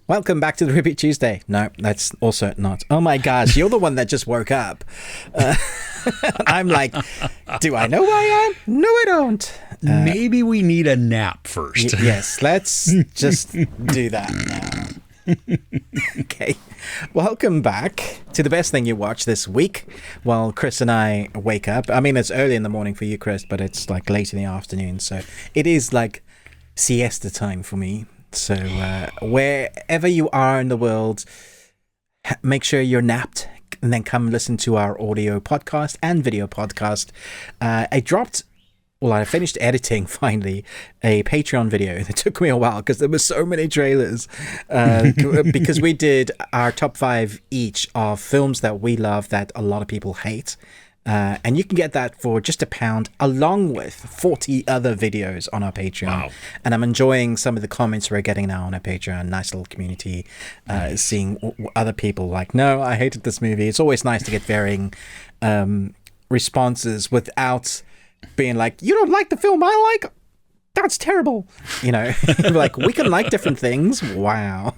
Welcome back to the Repeat Tuesday. No, that's also not. Oh my gosh, you're the one that just woke up. I'm like, do I know who I am? No, I don't. Maybe we need a nap first. Yes, let's just do that now. Okay. Welcome back to the best thing you watch this week while Chris and I wake up. I mean, it's early in the morning for you, Chris, but it's like late in the afternoon. So it is like siesta time for me. So wherever you are in the world, make sure you're napped and then come listen to our audio podcast and video podcast. I finished editing finally a Patreon video. It took me a while because there were so many trailers because we did our top 5 each of films that we love that a lot of people hate. And you can get that for just £1 along with 40 other videos on our Patreon. Wow. And I'm enjoying some of the comments we're getting now on our Patreon. Nice little community, seeing other people like, no, I hated this movie. It's always nice to get varying responses without being like, you don't like the film I like? That's terrible. You know, like we can like different things. Wow.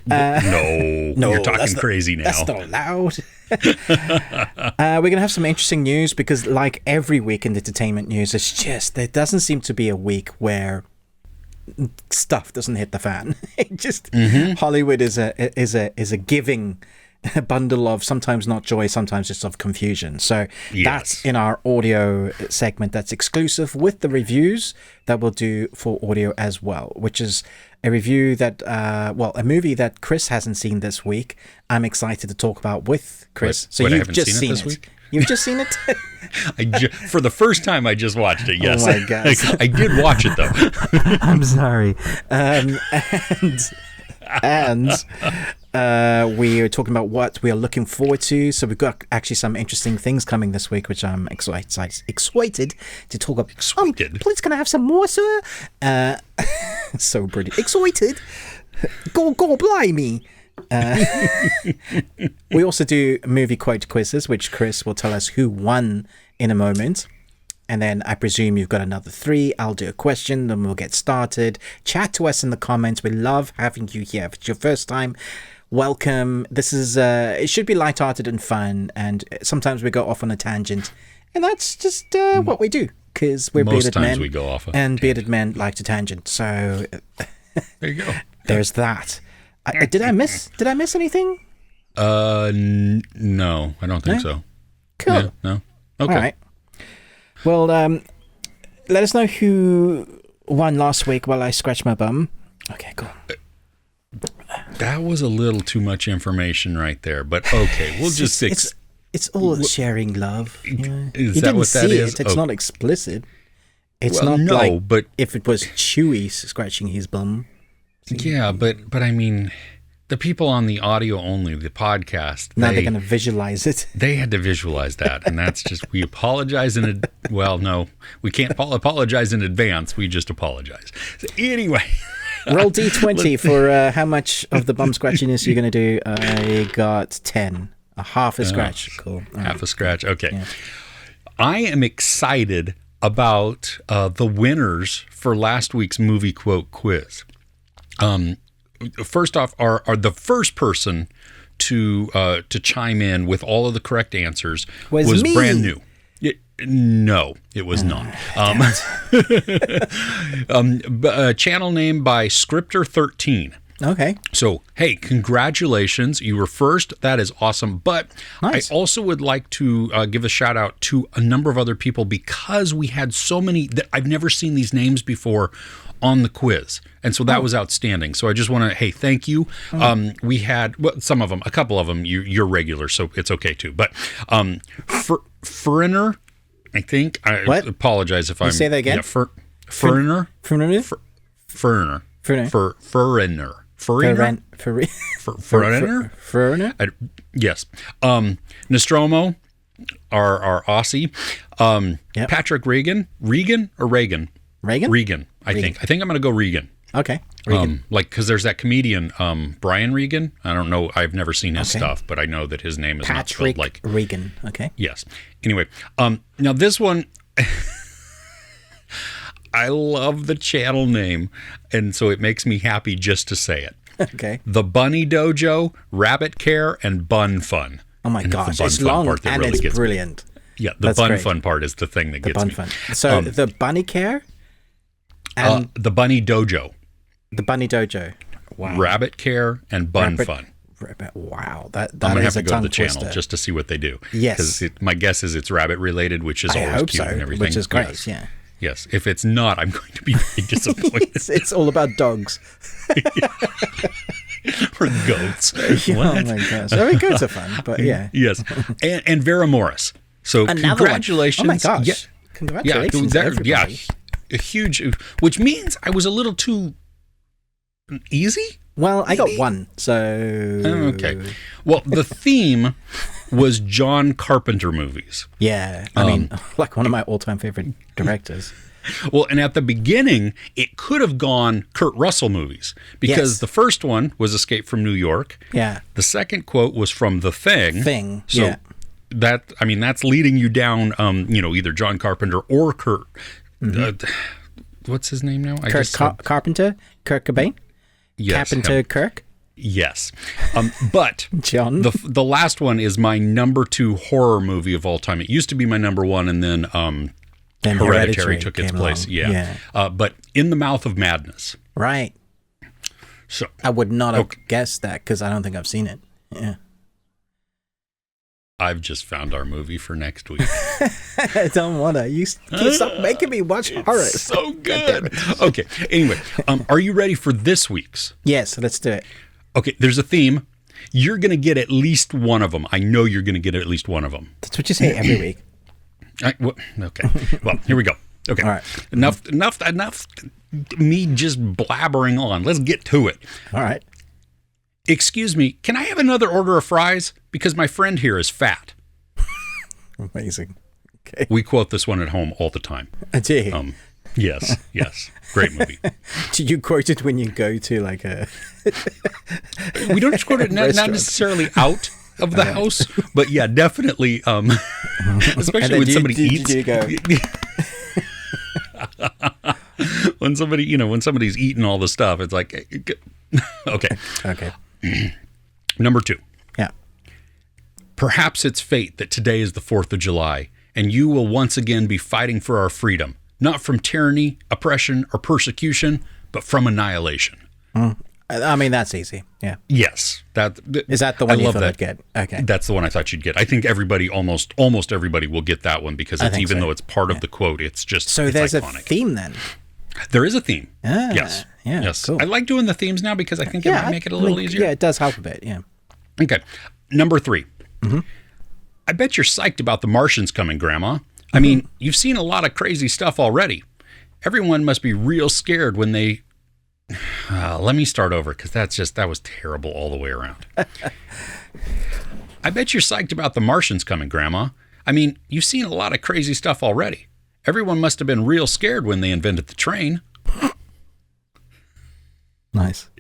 No, you're talking crazy now. That's not allowed. We're going to have some interesting news because like every week in the entertainment news, it's just, there doesn't seem to be a week where stuff doesn't hit the fan. It just, Hollywood is a giving bundle of sometimes not joy, sometimes just of confusion. So that's in our audio segment that's exclusive with the reviews that we'll do for audio as well, which is a review that, a movie that Chris hasn't seen this week. I'm excited to talk about with Chris. So you've just seen it. Week? You've just seen it? For the first time, I just watched it, yes. Oh my God. I did watch it, though. I'm sorry. We are talking about what we are looking forward to. So we've got actually some interesting things coming this week, which I'm excited to talk about. Excited? Please, can I have some more, sir? So pretty. Excited? Go, blimey. We also do movie quote quizzes, which Chris will tell us who won in a moment. And then I presume you've got another 3. I'll do a question, then we'll get started. Chat to us in the comments. We love having you here. If it's your first time, welcome. This is, it should be lighthearted and fun. And sometimes we go off on a tangent. And that's just what we do. Because we're bearded men. Most times we go off and bearded men like to tangent. So there you go. There's that. Did I miss anything? No, I don't think so. Cool. Yeah, no. Okay. All right. Well, let us know who won last week while I scratch my bum. Okay, cool. That was a little too much information right there, but okay, we'll just... It's all sharing love. Yeah. Is that what that is? It's not explicit. It's not but if it was Chewie scratching his bum. Yeah, but I mean... The people on the audio only, the podcast. Now they're going to visualize it. They had to visualize that. And that's just, we apologize we can't apologize in advance. We just apologize. So anyway. Roll D20 for how much of the bum scratchiness you're going to do. I got 10. A half a scratch. Cool. Half a scratch. Okay. Yeah. I am excited about the winners for last week's movie quote quiz. First off, are the first person to chime in with all of the correct answers was me. Brand new. No, it was not. Channel name by Scripter13. Okay. So, hey, congratulations. You were first. That is awesome. But nice. I also would like to give a shout out to a number of other people because we had so many that I've never seen these names before on the quiz. And so that was outstanding. So I just want to, hey, thank you. We had, some of them, a couple of them, you're regular, so it's okay too. But Furiner, I think, I apologize if I'm... say that again? Yeah, Furiner? Furiner? Yes. Nostromo, our Aussie. Patrick Regan, I think I'm going to go Regan. Okay. Regan. Because there's that comedian, Brian Regan. I don't know. I've never seen his stuff, but I know that his name is not spelled like Regan. Okay. Yes. Anyway, now this one, I love the channel name, and so it makes me happy just to say it. Okay. The Bunny Dojo, Rabbit Care, and Bun Fun. Oh my gosh, it's long and really it's brilliant. Yeah, the Bun Fun part is the thing that gets me. Fun. So the Bunny Care and the Bunny Dojo. The Bunny Dojo. Wow. Rabbit Care and Bun Fun. Wow, that I'm gonna is have to a go to tongue the channel twister. just to see what they do. Yes, because my guess is it's rabbit related, which is always cute and everything. Which is great. Yes. Yeah. Yes. If it's not, I'm going to be very disappointed. It's all about dogs. Or goats. Oh my gosh. I mean, goats are fun, but yeah. Yes. And Vera Morris. So congratulations. One. Oh my gosh. Yeah. Congratulations, everybody. Yeah. A huge, which means I was a little too easy. Well, I got one, so... Okay. Well, the theme was John Carpenter movies. Yeah. I mean, like one of my all-time favorite directors. Well, and at the beginning, it could have gone Kurt Russell movies because the first one was Escape from New York. Yeah. The second quote was from The Thing. So that's leading you down, either John Carpenter or Kurt. What's his name now? Carpenter? Kurt Cobain? Yes. Carpenter Kirk? Yes. But John? The last one is my number 2 horror movie of all time. It used to be my number 1, and then Hereditary took its place. Yeah. But In the Mouth of Madness. Right. So I would not have guessed that because I don't think I've seen it. Yeah. I've just found our movie for next week. I don't want to. You can't stop making me watch horror. It's so good. Okay. Anyway, are you ready for this week's? Yes, let's do it. Okay. There's a theme. You're going to get at least one of them. I know you're going to get at least one of them. That's what you say every week. Okay. Well, here we go. Okay. All right. Enough. Me just blabbering on. Let's get to it. All right. Excuse me, can I have another order of fries? Because my friend here is fat. Amazing. Okay. We quote this one at home all the time. Do you? Yes. Great movie. Do you quote it when you go to like a... We don't quote it not necessarily out of the house, but yeah, definitely, especially when somebody eats. You go... when somebody's eating all the stuff, it's like, okay. Number 2. Yeah. Perhaps it's fate that today is the 4th of July, and you will once again be fighting for our freedom, not from tyranny, oppression, or persecution, but from annihilation. I mean, that's easy. Yeah. Yes. Is that the one you thought I'd get? Okay. That's the one I thought you'd get. I think everybody, almost everybody will get that one because it's, though it's part of the quote, it's just So there's iconic. A theme then? There is a theme. Yes. Yeah, yes. cool. I like doing the themes now because I think it might make it a little easier. Yeah, it does help a bit, yeah. Okay. Number 3. I bet you're psyched about the Martians coming, Grandma. I mean, you've seen a lot of crazy stuff already. Everyone must be real scared when they... let me start over because that was terrible all the way around. I bet you're psyched about the Martians coming, Grandma. I mean, you've seen a lot of crazy stuff already. Everyone must have been real scared when they invented the train. Nice.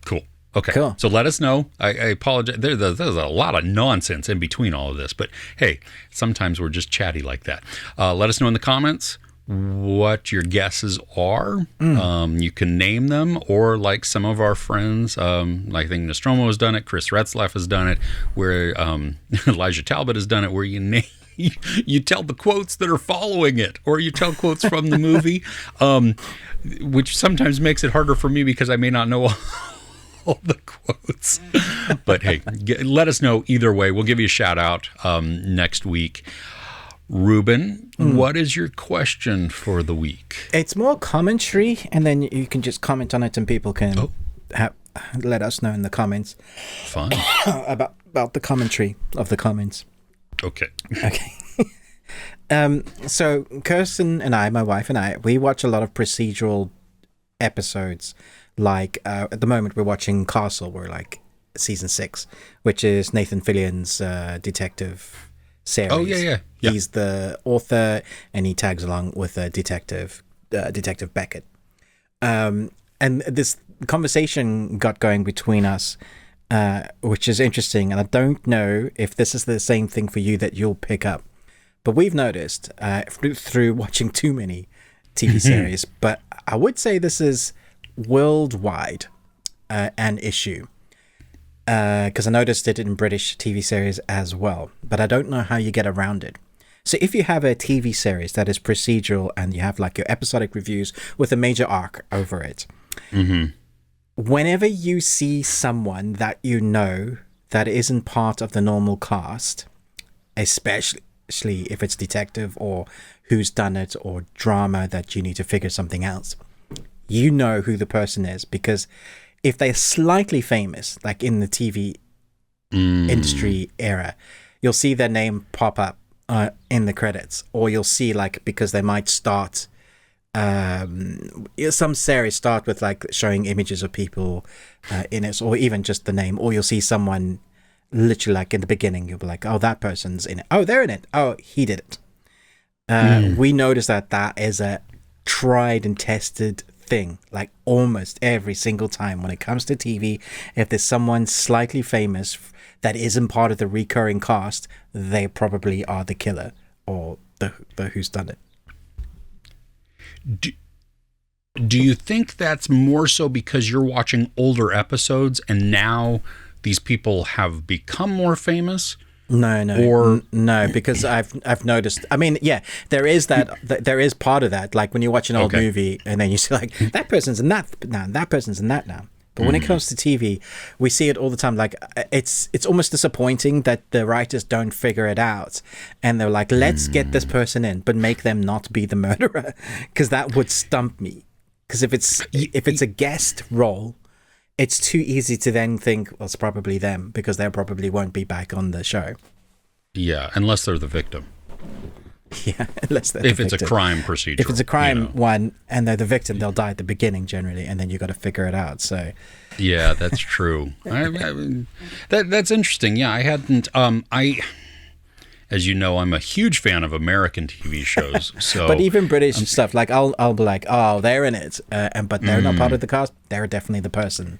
Cool. Okay. Cool. So let us know. I apologize. There's a lot of nonsense in between all of this, but hey, sometimes we're just chatty like that. Let us know in the comments what your guesses are. You can name them, or like some of our friends, I think Nostromo has done it, Chris Retzlaff has done it, where Elijah Talbot has done it, where you name. You tell the quotes that are following it, or you tell quotes from the movie, which sometimes makes it harder for me because I may not know all the quotes. But hey, let us know either way. We'll give you a shout out next week. Ruben, what is your question for the week? It's more commentary, and then you can just comment on it and people can let us know in the comments. Fine. about the commentary of the comments. Okay. So Kirsten and I, my wife and I, we watch a lot of procedural episodes. Like at the moment we're watching Castle. We're like season 6, which is Nathan Fillion's detective series. Oh yeah. He's the author, and he tags along with Detective Beckett. And this conversation got going between us, which is interesting. And I don't know if this is the same thing for you that you'll pick up. but we've noticed through watching too many TV series, but I would say this is worldwide an issue. Because I noticed it in British TV series as well, but I don't know how you get around it. So if you have a TV series that is procedural and you have like your episodic reviews with a major arc over it, whenever you see someone that you know that isn't part of the normal cast, especially if it's detective or who's done it or drama that you need to figure something out, you know who the person is, because if they're slightly famous, like in the TV industry era, you'll see their name pop up in the credits, or you'll see like, because they might start some series start with like showing images of people in it, or even just the name, or you'll see someone literally like in the beginning, you'll be like, oh, that person's in it, oh, they're in it, oh, he did it. We notice that is a tried and tested thing, like almost every single time when it comes to TV. If there's someone slightly famous that isn't part of the recurring cast, they probably are the killer or the who's done it. Do you think that's more so because you're watching older episodes and now these people have become more famous? No, because I've noticed. I mean, yeah, there is there is part of that. Like when you watch an old movie and then you see like that person's in that now, that person's in that now. But when it comes to TV, we see it all the time. Like it's almost disappointing that the writers don't figure it out, and they're like, let's get this person in, but make them not be the murderer, because that would stump me. Because if it's a guest role, it's too easy to then think, well, it's probably them, because they probably won't be back on the show. Yeah, unless they're the victim. Yeah, unless they're if it's a crime procedure. If it's a crime one and they're the victim, they'll die at the beginning generally, and then you got to figure it out. So, yeah, that's true. That's interesting. Yeah, I hadn't. As you know, I'm a huge fan of American TV shows. So, but even British stuff, like I'll be like, oh, they're in it, but they're not part of the cast. They're definitely the person.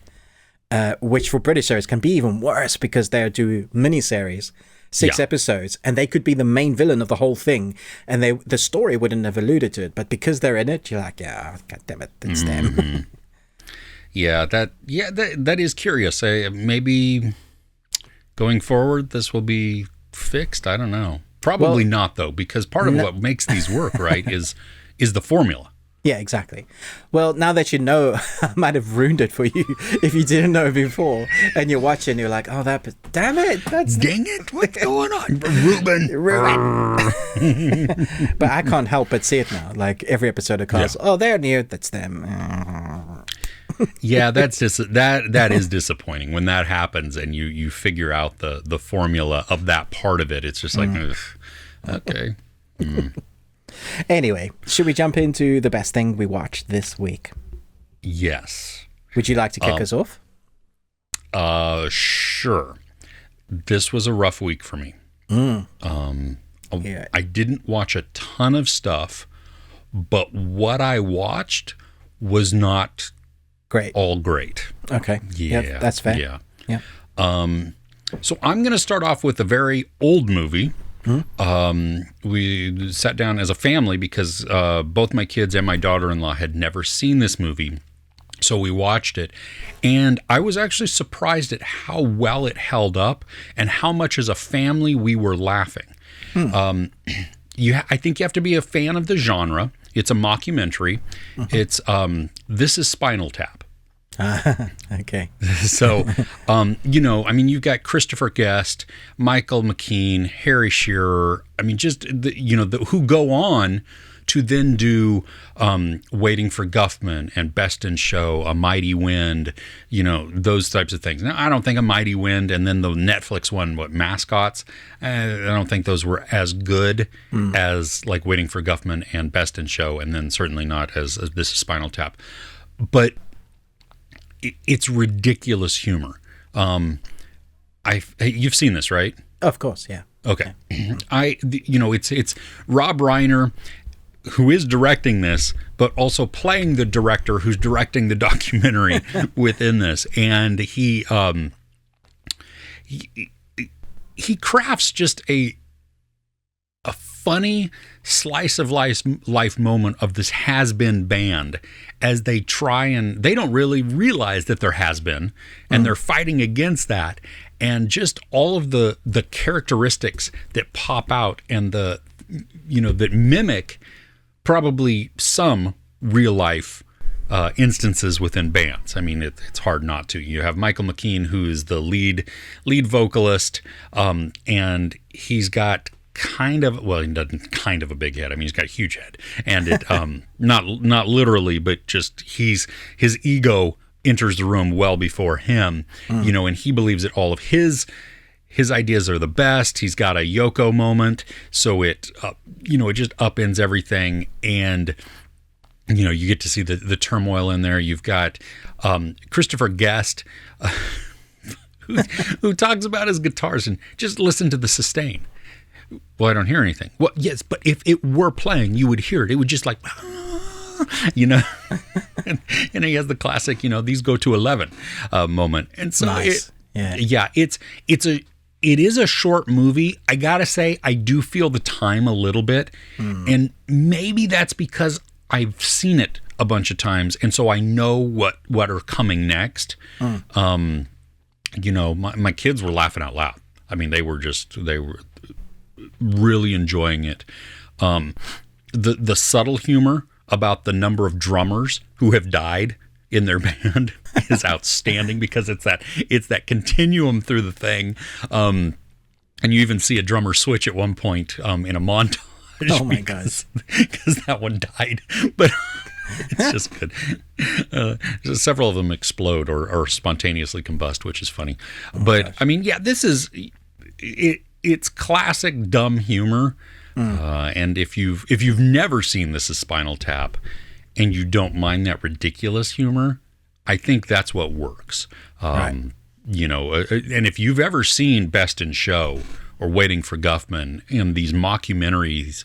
Which for British shows can be even worse, because they do miniseries. 6 episodes, and they could be the main villain of the whole thing, and the story wouldn't have alluded to it. But because they're in it, you're like, yeah, god damn it, it's them. That is curious. Maybe going forward, this will be fixed. I don't know. Probably not, though, because part of what makes these work, right, is the formula. Yeah, exactly. Well, now that you know, I might have ruined it for you if you didn't know before, and you're watching, you're like, oh, damn it, dang it, what's going on, Ruben? But I can't help but see it now. Like every episode of Cars, oh, they're near, that's them. Yeah, that's just that is disappointing when that happens, and you figure out the formula of that part of it. It's just like, okay. Anyway, should we jump into the best thing we watched this week? Yes. Would you like to kick us off? Sure. This was a rough week for me. I didn't watch a ton of stuff, but what I watched was not all great. Okay. Yeah, that's fair. Yeah. So I'm going to start off with a very old movie. We sat down as a family because both my kids and my daughter-in-law had never seen this movie. So we watched it, and I was actually surprised at how well it held up and how much as a family we were laughing. I think you have to be a fan of the genre. It's a mockumentary. It's This is Spinal Tap. Okay. So, you've got Christopher Guest, Michael McKean, Harry Shearer. I mean, just who go on to then do Waiting for Guffman and Best in Show, A Mighty Wind, those types of things. Now, I don't think A Mighty Wind and then the Netflix one, Mascots, I don't think those were as good as like Waiting for Guffman and Best in Show, and then certainly not as This is Spinal Tap. But it's ridiculous humor. You've seen this, right? Of course, yeah. Okay. It's Rob Reiner, who is directing this, but also playing the director who's directing the documentary within this. And he crafts just a funny slice of life moment of this has-been band as they try, and they don't really realize that there has been, and they're fighting against that, and just all of the characteristics that pop out and that mimic probably some real life instances within bands. I mean, it's hard not to. You have Michael McKean, who is the lead vocalist, and he's got he doesn't kind of a big head. I mean, he's got a huge head, and it not literally, but just his ego enters the room well before him, and he believes that all of his ideas are the best. He's got a Yoko moment, so it just upends everything, and you get to see the turmoil in there. You've got Christopher Guest, who talks about his guitars and just listen to the sustain. Well, I don't hear anything. Well, yes, but if it were playing, you would hear it. It would just like, and he has the classic, these go to 11 moment. And so nice. it is a short movie. I gotta say, I do feel the time a little bit, and maybe that's because I've seen it a bunch of times, and so I know what are coming next. My kids were laughing out loud. I mean, they were really enjoying it. The subtle humor about the number of drummers who have died in their band is outstanding, because it's that continuum through the thing. And you even see a drummer switch at one point in a montage. Oh my gosh. Because that one died. But it's just good. Several of them explode or spontaneously combust, which is funny. Gosh. I mean, this is it's classic dumb humor. And if you've never seen This Is Spinal Tap and you don't mind that ridiculous humor, I think that's what works. Right. And if you've ever seen Best in Show or Waiting for Guffman and these mockumentaries,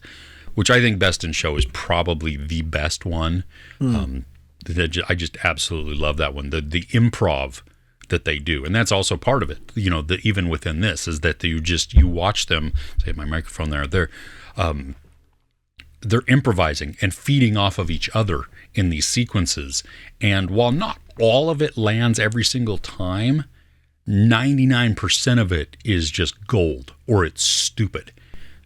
which I think Best in Show is probably the best one. I just absolutely love that one. The improv that they do, and that's also part of it. Even within this is that you watch them. Say my microphone there. They're improvising and feeding off of each other in these sequences. And while not all of it lands every single time, 99% of it is just gold, or it's stupid,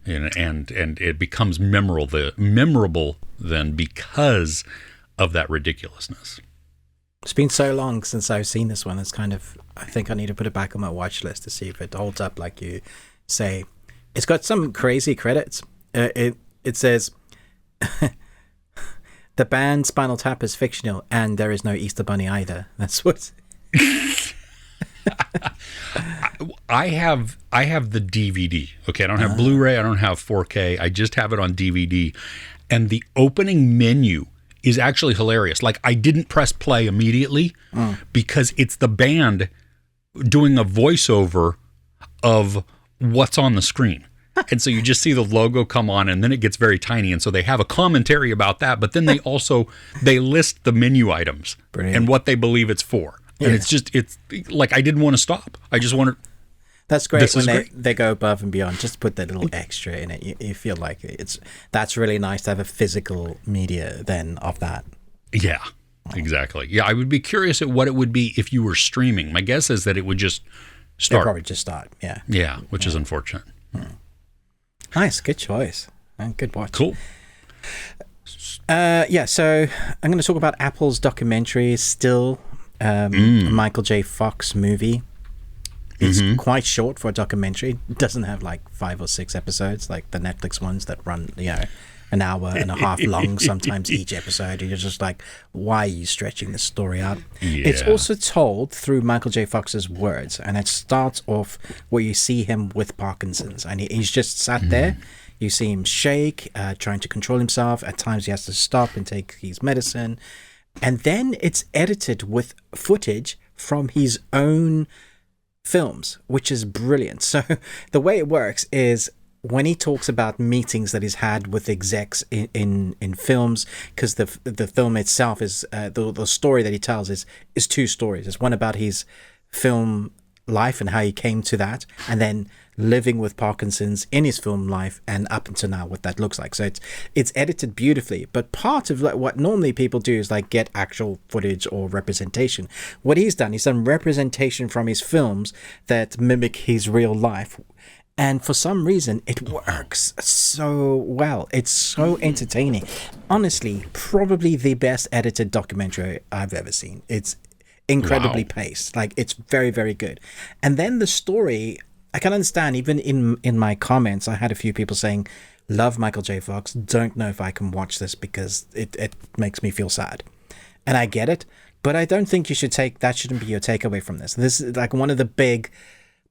and it becomes memorable then because of that ridiculousness. It's been so long since I've seen this one. It's kind of, I think I need to put it back on my watch list to see if it holds up like you say. It's got some crazy credits. It says the band Spinal Tap is fictional, and there is no Easter Bunny either. That's what. I have the DVD. Okay, I don't have Blu-ray. I don't have 4K. I just have it on DVD, and the opening menu is actually hilarious. Like, I didn't press play immediately because it's the band doing a voiceover of what's on the screen. And so you just see the logo come on, and then it gets very tiny. And so they have a commentary about that, but then they list the menu items. Brilliant. And what they believe it's for. Yeah. And it's like, I didn't want to stop. I just wanted. That's great when they go above and beyond. Just put that little extra in it. You feel like that's really nice to have a physical media then of that. Yeah, exactly. Yeah, I would be curious at what it would be if you were streaming. My guess is that it would just start. It'd probably just start, yeah. Yeah, which is unfortunate. Nice, good choice. And good watch. Cool. So I'm going to talk about Apple's documentary, Still, Michael J. Fox movie. It's quite short for a documentary. It doesn't have like 5 or 6 episodes like the Netflix ones that run, an hour and a half long sometimes each episode. And you're just like, why are you stretching this story out? Yeah. It's also told through Michael J. Fox's words, and it starts off where you see him with Parkinson's, and he's just sat there. You see him shake, trying to control himself. At times he has to stop and take his medicine. And then it's edited with footage from his own films, which is brilliant. So the way it works is when he talks about meetings that he's had with execs in films, because the film itself is the story that he tells is 2 stories. There's one about his film life and how he came to that, and then living with Parkinson's in his film life and up until now what that looks like. So it's edited beautifully, but part of like what normally people do is like get actual footage or representation. What he's done representation from his films that mimic his real life. And for some reason, it works so well. It's so entertaining. Honestly, probably the best edited documentary I've ever seen. It's incredibly paced. Like, it's very, very good. And then the story, I can understand, even in my comments, I had a few people saying, love Michael J. Fox, don't know if I can watch this because it makes me feel sad. And I get it, but I don't think you should that shouldn't be your takeaway from this. This is like one of the big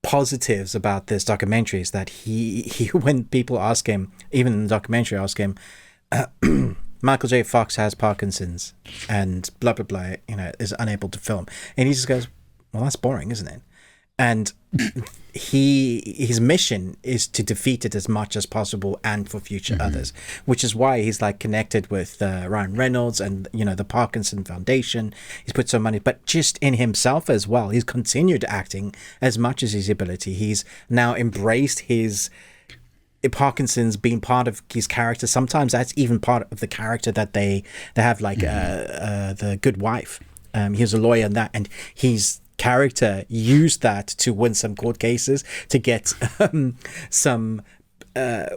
positives about this documentary is that he when people ask him, even in the documentary ask him, Michael J. Fox has Parkinson's and blah blah blah, is unable to film, and he just goes, well, that's boring, isn't it? And his mission is to defeat it as much as possible and for future others, which is why he's like connected with Ryan Reynolds and the Parkinson Foundation. He's put some money, but just in himself as well. He's continued acting as much as his ability. He's now embraced his Parkinson's being part of his character. Sometimes that's even part of the character that they have, like the Good Wife. He was a lawyer in that, and his character used that to win some court cases to get some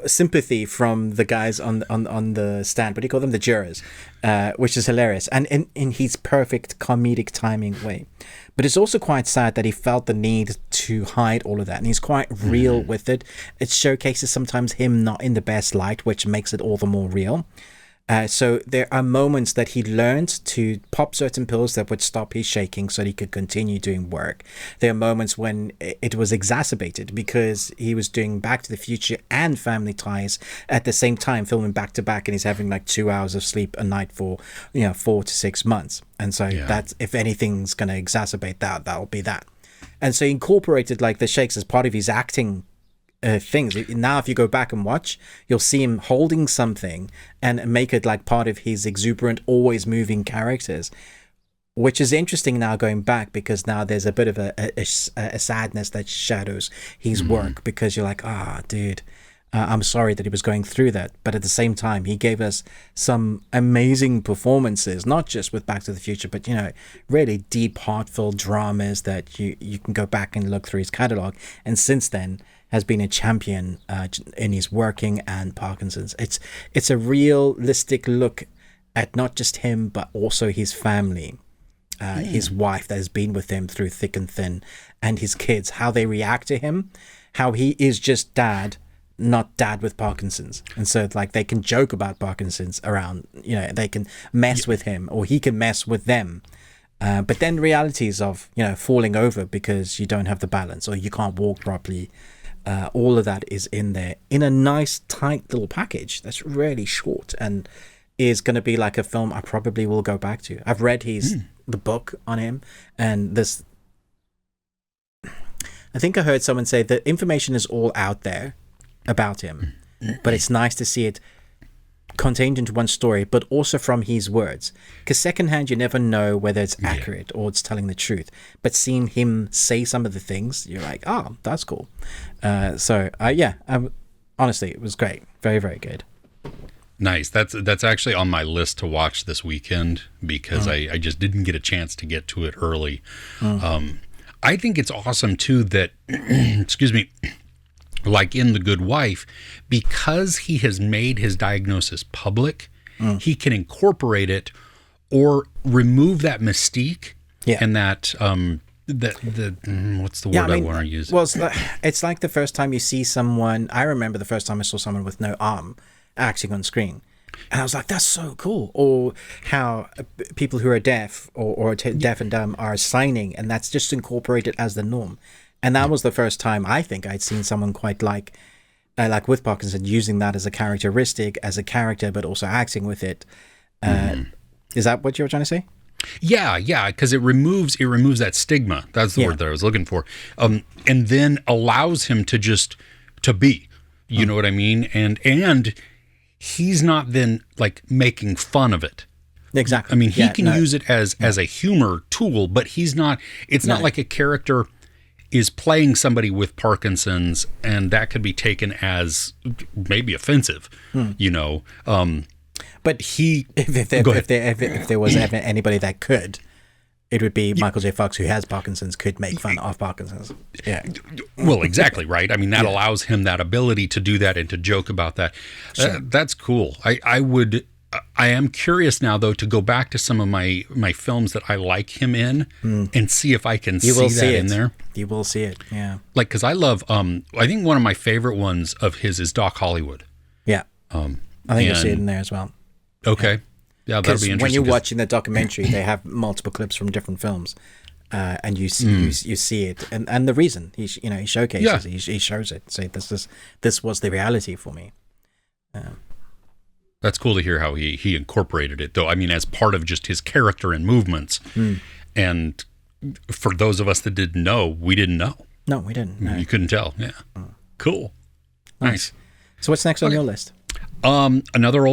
sympathy from the guys on the stand. What do you call them? The jurors, which is hilarious, and in his perfect comedic timing way. But it's also quite sad that he felt the need to hide all of that, and he's quite real with it. It showcases sometimes him not in the best light, which makes it all the more real. So there are moments that he learned to pop certain pills that would stop his shaking so that he could continue doing work. There are moments when it was exacerbated because he was doing Back to the Future and Family Ties at the same time, filming back to back, and he's having like 2 hours of sleep a night for 4 to 6 months. And so that's, if anything's going to exacerbate that'll be that. And so he incorporated like the shakes as part of his acting things. Now if you go back and watch, you'll see him holding something and make it like part of his exuberant, always moving characters, which is interesting now going back, because now there's a bit of a sadness that shadows his work, because you're like, dude, I'm sorry that he was going through that, but at the same time he gave us some amazing performances, not just with Back to the Future, but really deep, heartfelt dramas that you can go back and look through his catalog, and since then has been a champion in his working and Parkinson's. It's a realistic look at not just him, but also his family, his wife that has been with him through thick and thin, and his kids, how they react to him, how he is just dad, not dad with Parkinson's. And so like they can joke about Parkinson's around, they can mess with him, or he can mess with them. But then realities of, falling over because you don't have the balance or you can't walk properly. All of that is in there in a nice tight little package that's really short and is going to be like a film I probably will go back to. I've read the book on him, and this, I think I heard someone say that information is all out there about him, but it's nice to see it contained into one story, but also from his words, because secondhand you never know whether it's accurate or it's telling the truth, but seeing him say some of the things, you're like, oh, that's cool. Honestly, it was great. Very, very good. Nice. That's actually on my list to watch this weekend, because I just didn't get a chance to get to it early. I think it's awesome too that excuse me, like in The Good Wife, because he has made his diagnosis public, he can incorporate it or remove that mystique and that what's the word I want to use? Well, it's like the first time you see someone. I remember the first time I saw someone with no arm acting on screen, and I was like, that's so cool. Or how people who are deaf or deaf and dumb are signing, and that's just incorporated as the norm. And that was the first time I think I'd seen someone quite like with Parkinson using that as a characteristic, as a character, but also acting with it. Is that what you were trying to say? Yeah, because it removes that stigma. That's the word that I was looking for. And then allows him to just to be. You know what I mean? And he's not then like making fun of it. Exactly. I mean, he can use it as a humor tool, but he's not. It's not like a character is playing somebody with Parkinson's, and that could be taken as maybe offensive, you know. But if there was ever anybody that could, it would be Michael J. Fox, who has Parkinson's, could make fun of Parkinson's. Yeah. Well, exactly, right? I mean, that allows him that ability to do that and to joke about that. Sure. That's cool. I am curious now, though, to go back to some of my films that I like him in and see if I can see that in there. You will see it, yeah. Like, because I love, I think one of my favorite ones of his is Doc Hollywood. Yeah. I think you'll see it in there as well. Okay. Yeah, that'll be interesting. When you're watching the documentary, they have multiple clips from different films, and you see it, and the reason he showcases, he shows it. Say this was the reality for me. That's cool to hear how he incorporated it, though. I mean, as part of just his character and movements. And for those of us that didn't know, we didn't know. No, we didn't. No. You couldn't tell. Yeah. Cool. Nice. So what's next on your list? Another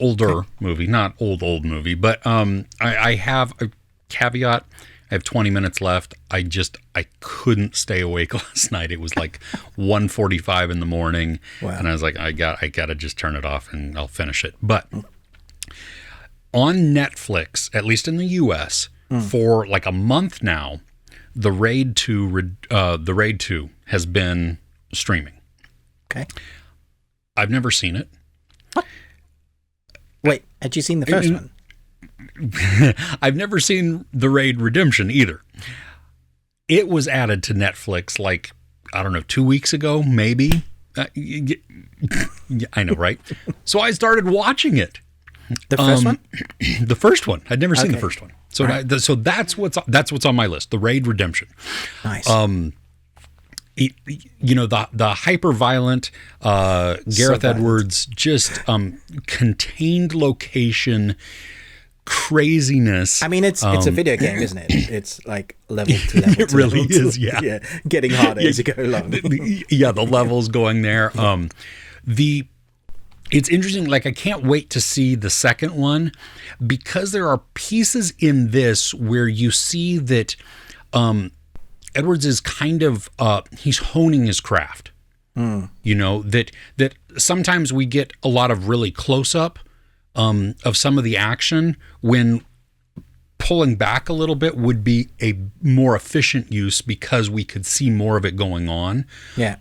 older movie, not old movie, but I have a caveat. I have 20 minutes left. I couldn't stay awake last night. It was like 1:45 in the morning. Wow. And I was like, I got to just turn it off and I'll finish it. But on Netflix, at least in the US, for like a month now, The Raid 2 has been streaming. Okay. I've never seen it. What? Wait, had you seen the first one? I've never seen The Raid Redemption either. It was added to Netflix like, I don't know, 2 weeks ago, maybe. I know, right? So I started watching it. The first one? The first one. I'd never seen the first one. So so that's what's on my list, The Raid Redemption. Nice. The hyper-violent Gareth Edwards, just contained location craziness. I mean, it's a video game, isn't it? It's like level to level. It really is, yeah. Getting harder as you go along. Yeah, the levels going there. It's interesting. Like, I can't wait to see the second one, because there are pieces in this where you see that Edwards is kind of he's honing his craft. You know, that sometimes we get a lot of really close up of some of the action, when pulling back a little bit would be a more efficient use, because we could see more of it going on. Yeah.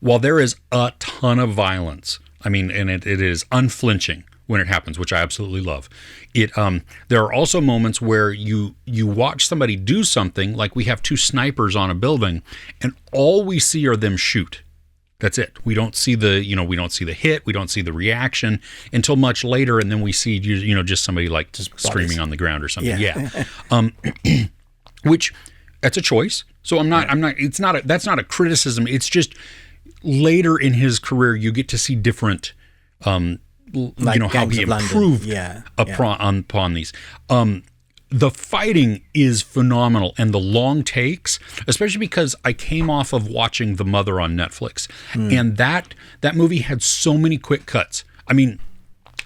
While there is a ton of violence, I mean, and it is unflinching when it happens, which I absolutely love. There are also moments where you watch somebody do something, like we have two snipers on a building, and all we see are them shoot. That's it. We don't see the hit. We don't see the reaction until much later, and then we see just somebody like just screaming on the ground or something. Yeah. Which, that's a choice. So that's not a criticism. It's just later in his career you get to see different like how he improved upon these. The fighting is phenomenal, and the long takes, especially because I came off of watching The Mother on Netflix, and that movie had so many quick cuts. I mean,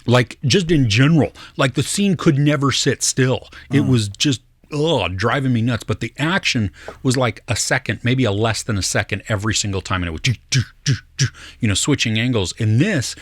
like, just in general, like, the scene could never sit still. It was just driving me nuts. But the action was like a second, maybe a less than a second every single time, and it was switching angles. In this,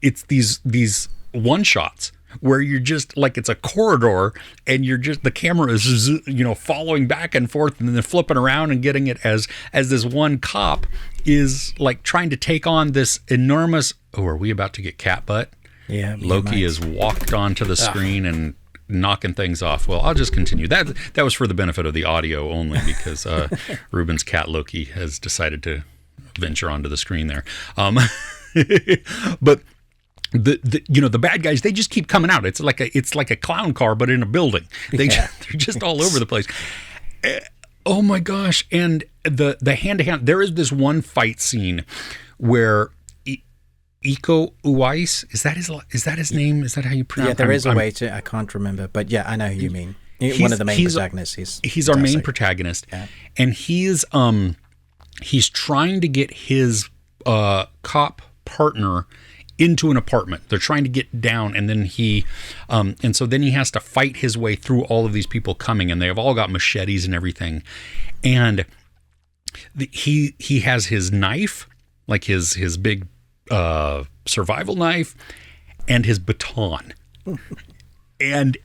it's these one shots where you're just like, it's a corridor, and the camera is following back and forth, and then flipping around and getting it as this one cop is like trying to take on this enormous. Oh, are we about to get cat butt? Yeah, Loki has walked onto the screen and knocking things off. Well, I'll just continue. That was for the benefit of the audio only, because Ruben's cat Loki has decided to venture onto the screen there. But the bad guys, they just keep coming out. It's like a clown car, but in a building. They're just all over the place. Oh my gosh! And the hand to hand. There is this one fight scene where Iko Uwais, is that his name? Is that how you pronounce it? Yeah, there is a way to. I can't remember, but yeah, I know who you mean. One of the main protagonists. He's our main protagonist, and he's trying to get his cop partner into an apartment. They're trying to get down, and then and so then he has to fight his way through all of these people coming, and they have all got machetes and everything. And he has his knife, like his big survival knife, and his baton. And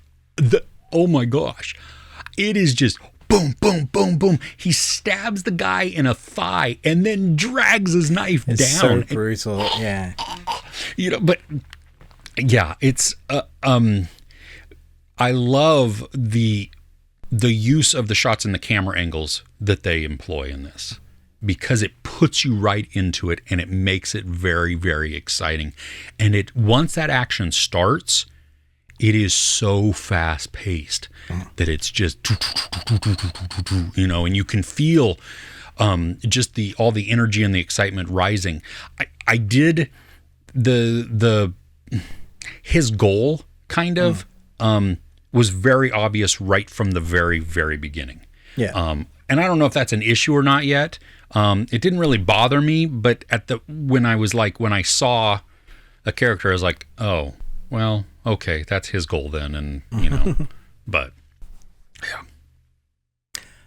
oh my gosh, it is just boom, boom, boom, boom. He stabs the guy in a thigh and then drags his knife down. It's so brutal, yeah. But yeah, it's I love the use of the shots and the camera angles that they employ in this, because it puts you right into it and it makes it very, very exciting. And once that action starts, it is so fast paced that it's just, and you can feel just all the energy and the excitement rising. I did his goal kind of was very obvious right from the very, very beginning. Yeah. And I don't know if that's an issue or not yet. It didn't really bother me, but when I saw a character, I was like, oh, well, okay, that's his goal then, and but yeah.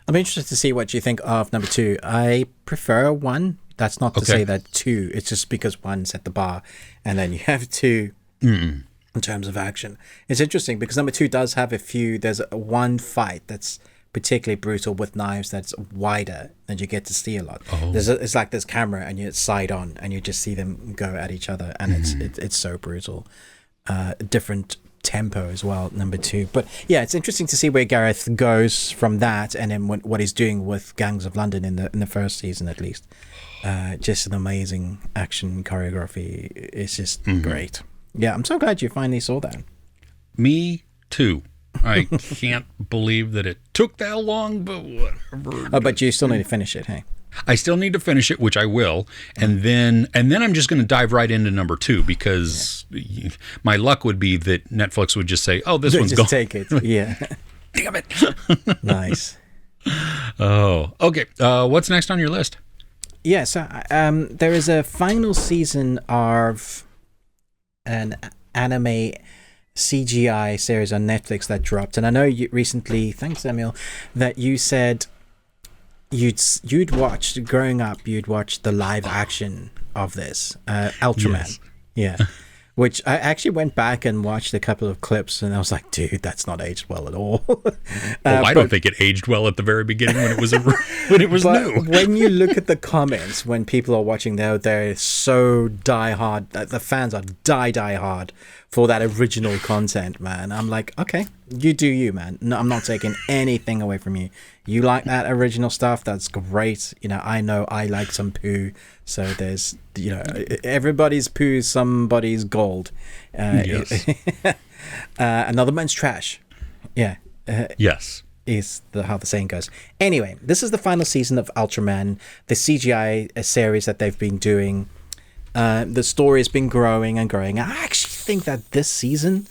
I'm interested to see what you think of number 2. I prefer 1. That's not to say that 2. It's just because 1 set the bar, and then you have 2 in terms of action. It's interesting because number 2 does have there's one fight that's particularly brutal with knives that's wider and you get to see a lot. It's like this camera and it's side on and you just see them go at each other, and it's so brutal. Different tempo as well, number 2. But yeah, it's interesting to see where Gareth goes from that, and then what he's doing with Gangs of London in the first season at least. Just an amazing action choreography. It's just great. Yeah, I'm so glad you finally saw that. Me too. I can't believe that it took that long, but whatever. Oh, but you still need to finish it, hey? I still need to finish it, which I will, and then I'm just going to dive right into number 2, because my luck would be that Netflix would just say, "Oh, this one's gone." Just take it, yeah. Damn it! Nice. Oh, okay. What's next on your list? Yeah, so there is a final season of an anime CGI series on Netflix that dropped, and I know you recently, thanks Samuel, that you said you'd watched growing up, you'd watched the live action of this Ultraman. Yes. Yeah. Which I actually went back and watched a couple of clips, and I was like, dude, that's not aged well at all. I don't think it aged well at the very beginning when it was new. When you look at the comments, when people are watching, they're so die-hard. The fans are die-hard for that original content, man. I'm like, okay, you do you, man. No, I'm not taking anything away from you. You like that original stuff, that's great. I know I like some poo. So there's, everybody's poo, somebody's gold. Yes. Another man's trash. Yeah. Yes. Is how the saying goes. Anyway, this is the final season of Ultraman, the CGI series that they've been doing. The story has been growing and growing. I actually think that this season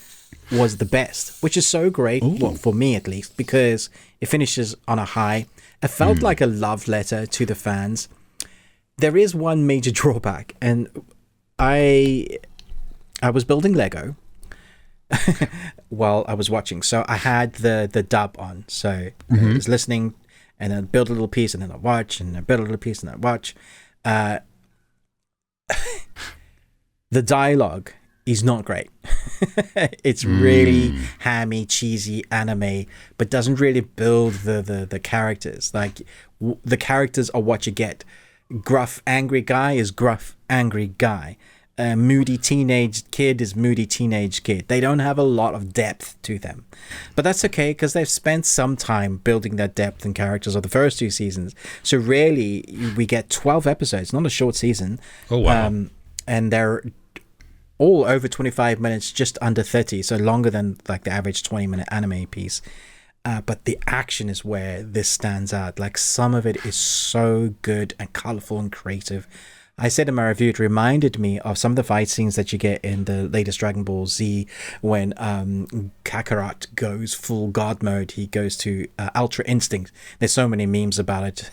was the best, which is so great, well, for me at least, because it finishes on a high. It felt like a love letter to the fans. There is one major drawback, and I was building Lego while I was watching, so I had the dub on, so I was listening, and then build a little piece, and then I watch, and I build a little piece, and I watch. The dialogue is not great. It's really hammy, cheesy anime, but doesn't really build the characters. Like, the characters are what you get. Gruff, angry guy is gruff, angry guy. Moody teenage kid is moody teenage kid. They don't have a lot of depth to them. But that's okay, because they've spent some time building that depth and characters of the first 2 seasons. So really, we get 12 episodes, not a short season. Oh, wow. And they're all over 25 minutes, just under 30, so longer than like the average 20-minute anime piece. But the action is where this stands out. Like, some of it is so good and colorful and creative. I said in my review, it reminded me of some of the fight scenes that you get in the latest Dragon Ball Z when Kakarot goes full God mode. He goes to Ultra Instinct. There's so many memes about it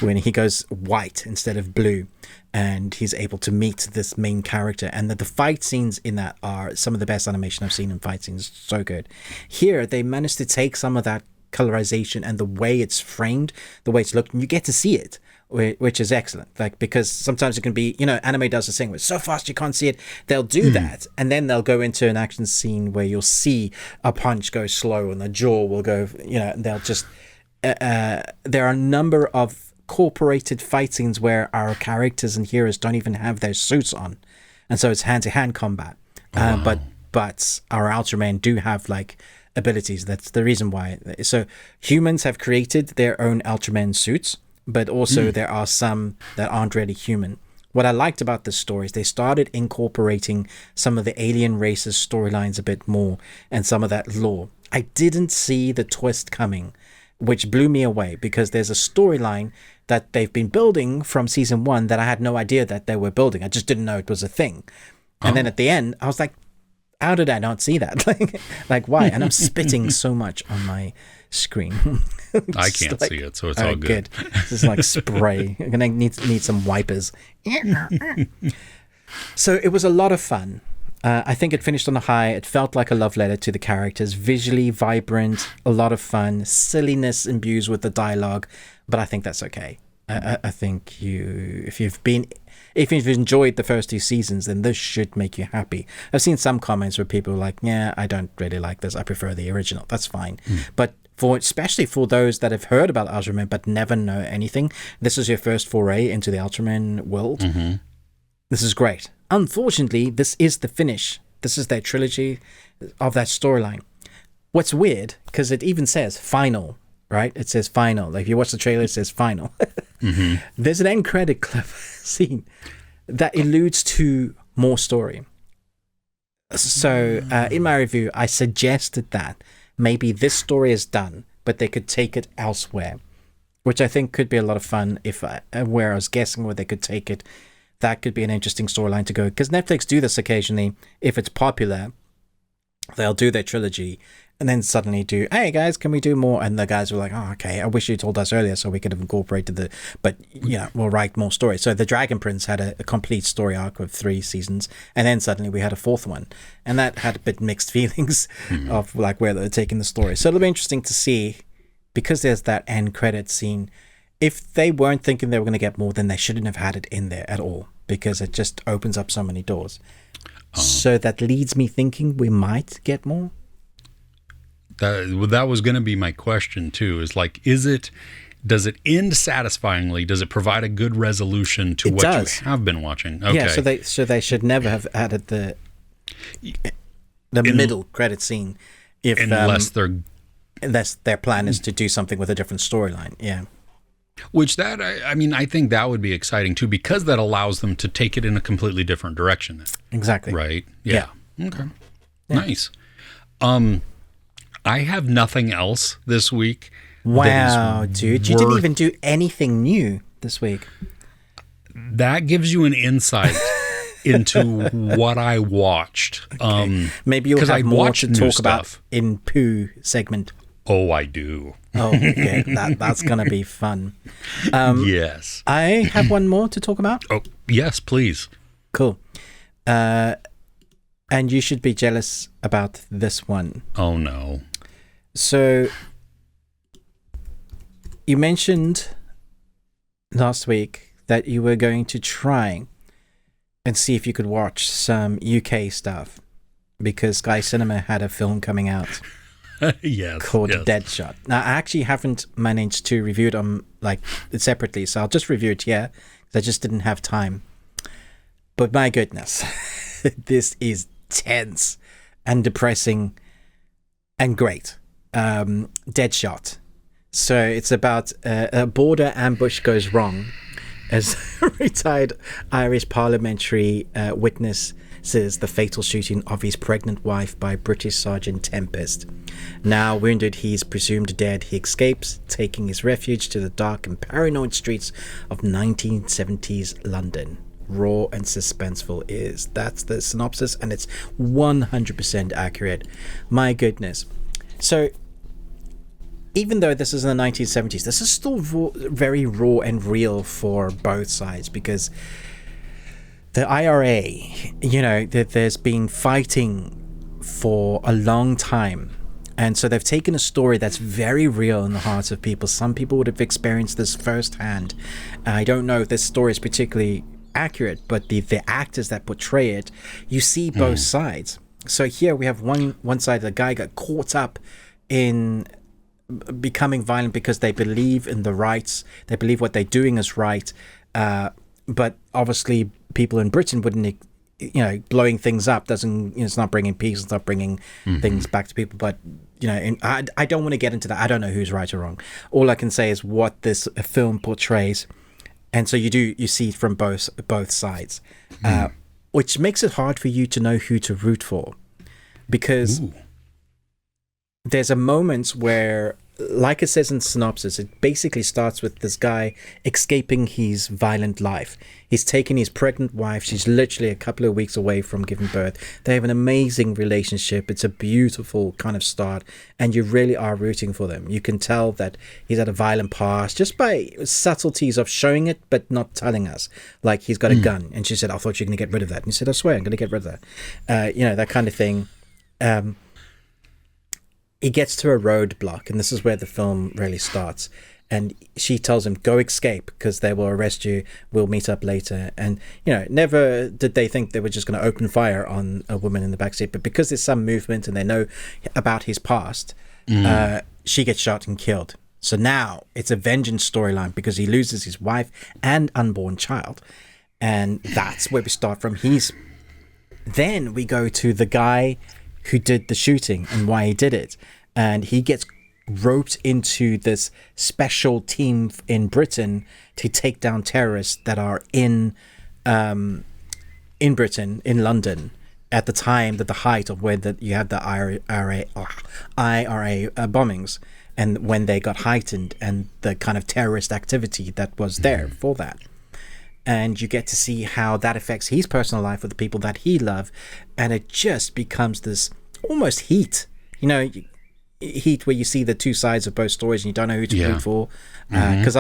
when he goes white instead of blue, and he's able to meet this main character. And the fight scenes in that are some of the best animation I've seen in fight scenes. So good. Here, they managed to take some of that colorization and the way it's framed, the way it's looked, and you get to see it, which is excellent. Like, because sometimes it can be, anime does this thing where it's so fast you can't see it. They'll do that, and then they'll go into an action scene where you'll see a punch go slow and the jaw will go, and they'll just there are a number of incorporated fight scenes where our characters and heroes don't even have their suits on, and so it's hand-to-hand combat. But our Ultramen do have like abilities. That's the reason why. So humans have created their own Ultraman suits, but also there are some that aren't really human. What I liked about this story is they started incorporating some of the alien races storylines a bit more and some of that lore. I didn't see the twist coming, which blew me away, because there's a storyline that they've been building from season 1 that I had no idea that they were building. I just didn't know it was a thing. And then at the end, I was like, how did I not see that? like why? And I'm spitting so much on my screen. I can't see it, so it's all good. This is like spray. I'm gonna need some wipers. So it was a lot of fun. I think it finished on a high. It felt like a love letter to the characters. Visually vibrant, a lot of fun, silliness imbued with the dialogue, but I think that's okay. I think if you've enjoyed the first 2 seasons, then this should make you happy. I've seen some comments where people are like, yeah, I don't really like this. I prefer the original. That's fine. But especially for those that have heard about Ultraman but never know anything, this is your first foray into the Ultraman world. This is great. Unfortunately, this is the finish. This is their trilogy of that storyline. What's weird, because it even says final, right? It says final. Like, if you watch the trailer, it says final. There's an end credit clip scene that alludes to more story. So in my review, I suggested that maybe this story is done, but they could take it elsewhere, which I think could be a lot of fun. Where I was guessing where they could take it, that could be an interesting storyline to go. Because Netflix do this occasionally. If it's popular, they'll do their trilogy and then suddenly do, hey guys, can we do more? And the guys were like, oh, okay, I wish you told us earlier so we could have incorporated but we'll write more stories. So the Dragon Prince had a complete story arc of 3 seasons, and then suddenly we had a 4th one, and that had a bit mixed feelings of like where they're taking the story. So it'll be interesting to see, because there's that end credit scene. If they weren't thinking they were going to get more, then they shouldn't have had it in there at all, because it just opens up so many doors. So that leads me thinking we might get more. That was going to be my question too, is like, does it end satisfyingly? Does it provide a good resolution to what you have been watching? Okay. Yeah, so they should never have added the middle credit scene unless their plan is to do something with a different storyline. Yeah. Which I think that would be exciting too, because that allows them to take it in a completely different direction. Exactly. Right? Yeah. Okay. Yeah. Nice. I have nothing else this week. Wow, dude. You didn't even do anything new this week. That gives you an insight into what I watched. Okay. Maybe you'll have more to talk about in Pooh segment. Oh, I do. Oh, okay. That's going to be fun. Yes. I have one more to talk about. Oh, yes, please. Cool. And you should be jealous about this one. Oh, no. So, you mentioned last week that you were going to try and see if you could watch some UK stuff, because Sky Cinema had a film coming out. Called Deadshot. Now, I actually haven't managed to review it separately, so I'll just review it here, because I just didn't have time. But my goodness, this is tense and depressing and great. Deadshot. So it's about a border ambush goes wrong as retired Irish parliamentary witnesses the fatal shooting of his pregnant wife by British Sergeant Tempest. Now wounded, he is presumed dead. He escapes, taking his refuge to the dark and paranoid streets of 1970s London. raw and suspenseful is. That's the synopsis, and it's 100% accurate. My goodness. So even though this is in the 1970s, this is still very raw and real for both sides, because the IRA, there's been fighting for a long time. And so they've taken a story that's very real in the hearts of people. Some people would have experienced this firsthand. I don't know if this story is particularly accurate, but the actors that portray it, you see both sides. So here we have one side, the guy got caught up in becoming violent because they believe in the rights, they believe what they're doing is right, but obviously people in Britain wouldn't, blowing things up doesn't, it's not bringing peace, it's not bringing things back to people. But I don't want to get into that. I don't know who's right or wrong. All I can say is what this film portrays, and so you see it from both sides, which makes it hard for you to know who to root for, because there's a moment where, like it says in the synopsis, it basically starts with this guy escaping his violent life. He's taken his pregnant wife. She's literally a couple of weeks away from giving birth. They have an amazing relationship. It's a beautiful kind of start, and you really are rooting for them. You can tell that he's had a violent past just by subtleties of showing it but not telling us. Like, he's got a gun, and she said, I thought you were going to get rid of that. And he said, I swear I'm going to get rid of that. That kind of thing. He gets to a roadblock, and this is where the film really starts. And she tells him, go escape, because they will arrest you. We'll meet up later. And, never did they think they were just going to open fire on a woman in the backseat. But because there's some movement and they know about his past, she gets shot and killed. So now it's a vengeance storyline, because he loses his wife and unborn child. And that's where we start from. Then we go to the guy who did the shooting and why he did it, and he gets roped into this special team in Britain to take down terrorists that are in Britain, in London, at the time, that the height of where you had the IRA bombings, and when they got heightened, and the kind of terrorist activity that was there for that. And you get to see how that affects his personal life with the people that he loved, and it just becomes this almost heat, heat where you see the two sides of both stories and you don't know who to root for, because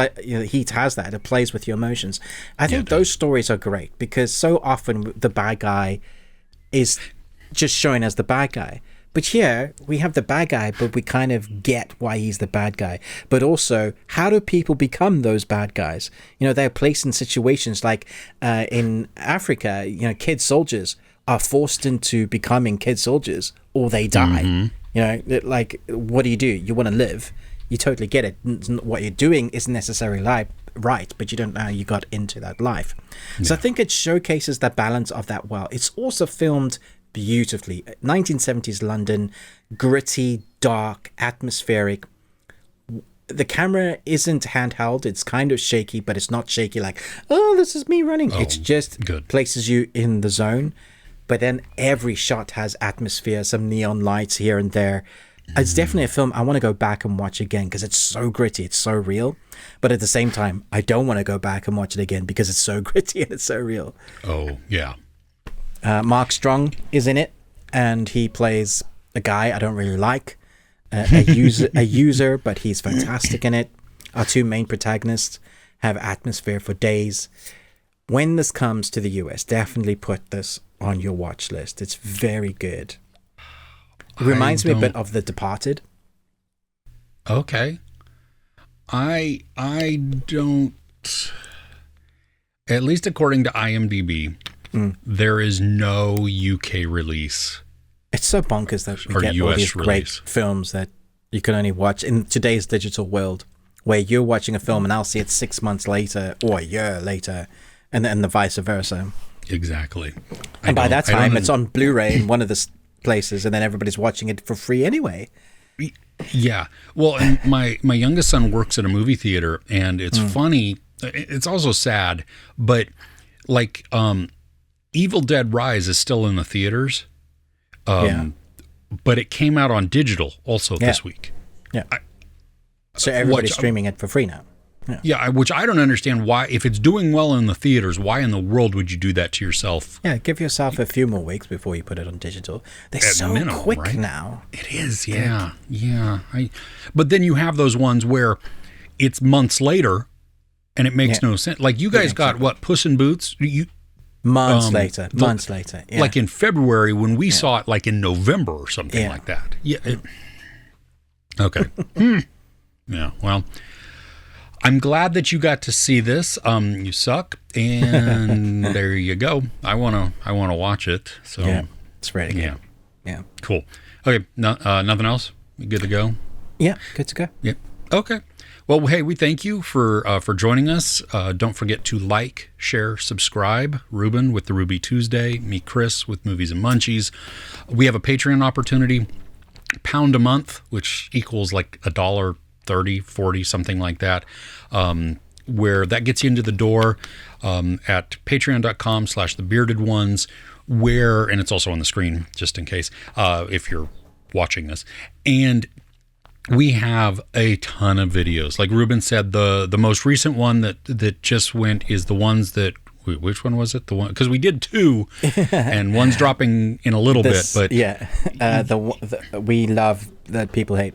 Heat has that. It plays with your emotions. I think those stories are great, because so often the bad guy is just shown as the bad guy. But here we have the bad guy, but we kind of get why he's the bad guy. But also, how do people become those bad guys? They're placed in situations like in Africa, kid soldiers are forced into becoming kid soldiers or they die. Like, what do? You want to live. You totally get it. What you're doing isn't necessarily right, but you don't know how you got into that life. So I think it showcases that balance of that well. It's also filmed beautifully. 1970s London, gritty, dark, atmospheric. The camera isn't handheld. It's kind of shaky, but it's not shaky like, oh, this is me running. It's just places you in the zone. But then every shot has atmosphere, some neon lights here and there. It's definitely a film I want to go back and watch again, because it's so gritty, it's so real. But at the same time, I don't want to go back and watch it again because it's so gritty and it's so real. Oh, yeah. Mark Strong is in it, and he plays a guy I don't really like, a user, but he's fantastic in it. Our two main protagonists have atmosphere for days. When this comes to the US, definitely put this on your watch list. It's very good. It reminds me a bit of The Departed. Okay. I don't, at least according to IMDb, there is no UK release. It's so bonkers that we get all these great films that you can only watch in today's digital world, where you're watching a film and I'll see it 6 months later or a year later, and then the vice versa. Exactly. And by that time, it's on Blu-ray in one of the places, and then everybody's watching it for free anyway. Yeah. Well, and my youngest son works at a movie theater, and it's funny. It's also sad, but like Evil Dead Rise is still in the theaters. But it came out on digital also this week. Yeah. So everybody's streaming it for free now. Yeah, which I don't understand why, if it's doing well in the theaters, why in the world would you do that to yourself? Yeah, give yourself a few more weeks before you put it on digital. They're so minimum, quick right? now. It is, yeah. Yeah. But then you have those ones where it's months later and it makes no sense. Like you guys got, what, Puss in Boots? Months later. Yeah. Like in February when we saw it, like in November or something like that. Yeah. Okay. Yeah, well... I'm glad that you got to see this. You suck, and there you go. I wanna watch it. So yeah, it's ready. Yeah. Cool. Okay. Nothing else. You good to go? Yeah, good to go. Yeah. Okay. Well, hey, we thank you for joining us. Don't forget to like, share, subscribe. Ruben with the Ruby Tuesday. Me, Chris with Movies and Munchies. We have a Patreon opportunity. £1 a month, which equals like $1. 30, 40, something like that, where that gets you into the door at patreon.com/thebeardedones, where, and it's also on the screen just in case, if you're watching this. And we have a ton of videos. Like Ruben said, the most recent one that just went is the ones that, which one was it? The one, because we did 2 and one's dropping in a little bit, but we love that people hate.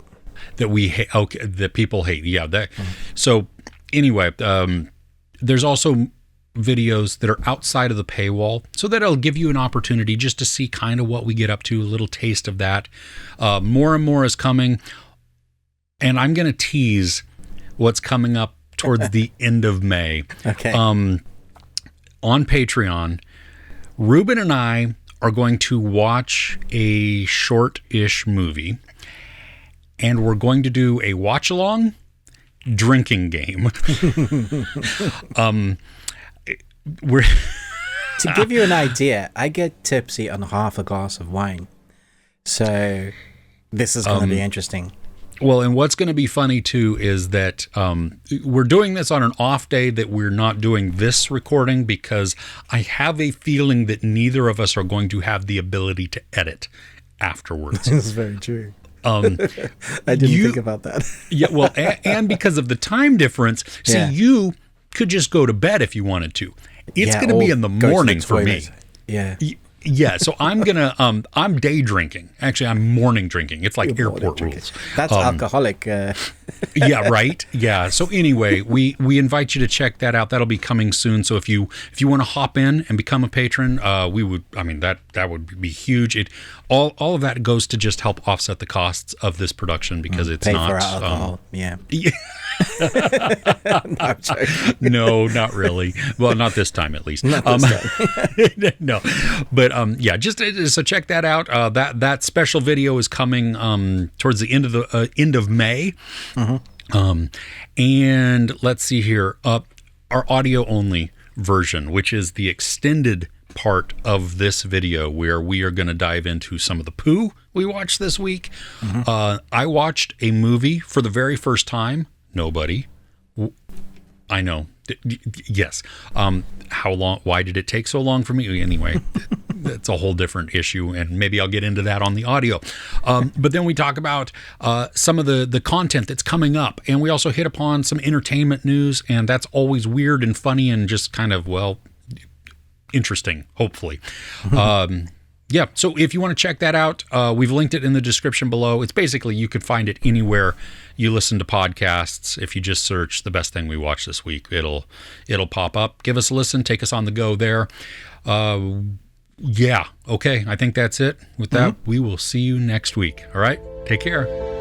That we hate, okay, that people hate. Yeah. That. So anyway, there's also videos that are outside of the paywall, so that it'll give you an opportunity just to see kind of what we get up to, a little taste of that. More and more is coming, and I'm going to tease what's coming up towards the end of May. Okay. On Patreon, Ruben and I are going to watch a short-ish movie. And we're going to do a watch-along drinking game. We're to give you an idea, I get tipsy on half a glass of wine. So this is going to be interesting. Well, and what's going to be funny, too, is that we're doing this on an off day that we're not doing this recording because I have a feeling that neither of us are going to have the ability to edit afterwards. This is very true. I didn't think about that. Yeah, well, and because of the time difference, you could just go to bed if you wanted to. It's going to be in the morning for me. Yeah. Yeah, so I'm day drinking. Actually, I'm morning drinking. It's like airport rules. That's alcoholic. Yeah, right. Yeah. So anyway, we invite you to check that out. That'll be coming soon. So if you want to hop in and become a patron, we would. I mean that would be huge. All of that goes to just help offset the costs of this production because it's pay not for our alcohol. Yeah. No, not really. Well, not this time at least. Not this time. No, but just so check that out. That special video is coming towards the end of May. And let's see here, our audio only version, which is the extended part of this video where we are going to dive into some of the poo we watched this week. I watched a movie for the very first time. Nobody. I know. Yes. How long? Why did it take so long for me? Anyway, that's a whole different issue, and maybe I'll get into that on the audio. But then we talk about some of the content that's coming up, and we also hit upon some entertainment news, and that's always weird and funny and just kind of, well, interesting, hopefully. Yeah, so if you want to check that out, we've linked it in the description below. It's basically, you could find it anywhere you listen to podcasts. If you just search the best thing we watched this week, it'll pop up. Give us a listen, take us on the go there. Yeah, okay, I think that's it. With that, we will see you next week. All right, take care.